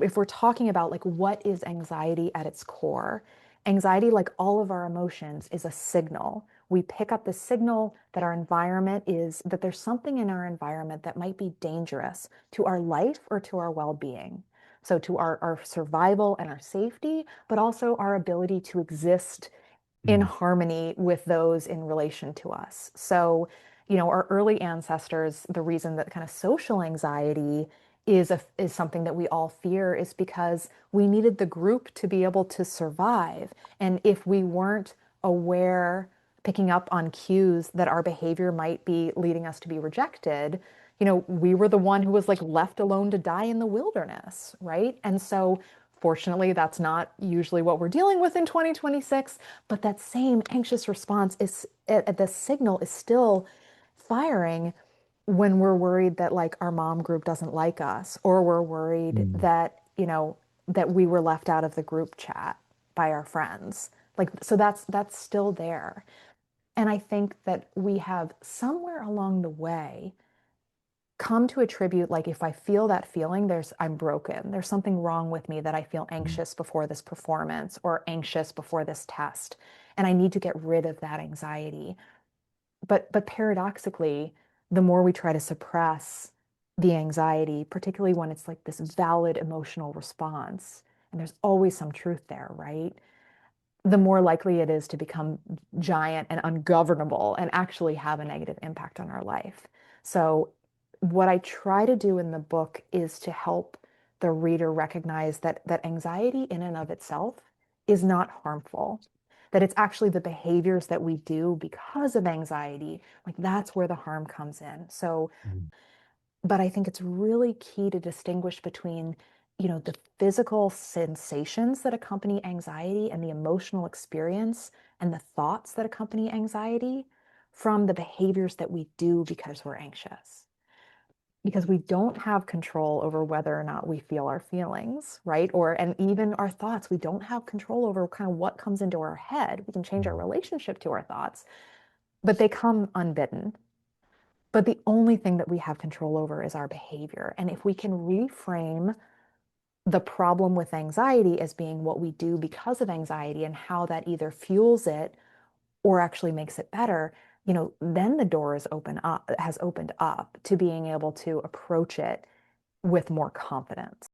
if we're talking about like what is anxiety at its core, anxiety, like all of our emotions, is a signal. We pick up the signal that our environment is, that there's something in our environment that might be dangerous to our life or to our well-being. So to our survival and our safety, but also our ability to exist in Mm, harmony with those in relation to us. So, our early ancestors, the reason that kind of social anxiety is something that we all fear is because we needed the group to be able to survive. And if we weren't aware, picking up on cues that our behavior might be leading us to be rejected, we were the one who was like left alone to die in the wilderness, right? And so fortunately, that's not usually what we're dealing with in 2026, but that same anxious response is the signal is still firing when we're worried that like our mom group doesn't like us, or we're worried mm, that, that we were left out of the group chat by our friends. Like, so that's still there. And I think that we have somewhere along the way come to attribute, like, if I feel that feeling, I'm broken. There's something wrong with me that I feel mm, anxious before this performance or anxious before this test, and I need to get rid of that anxiety. But paradoxically, the more we try to suppress the anxiety, particularly when it's like this valid emotional response, and there's always some truth there, right? The more likely it is to become giant and ungovernable and actually have a negative impact on our life. So, what I try to do in the book is to help the reader recognize that anxiety in and of itself is not harmful, that it's actually the behaviors that we do because of anxiety, like that's where the harm comes in. So, mm, but I think it's really key to distinguish between, the physical sensations that accompany anxiety and the emotional experience and the thoughts that accompany anxiety from the behaviors that we do because we're anxious. Because we don't have control over whether or not we feel our feelings, right? And even our thoughts, we don't have control over kind of what comes into our head. We can change our mm. relationship to our thoughts, but they come unbidden. But the only thing that we have control over is our behavior. And if we can reframe the problem with anxiety as being what we do because of anxiety and how that either fuels it or actually makes it better, then the door has opened up to being able to approach it with more confidence.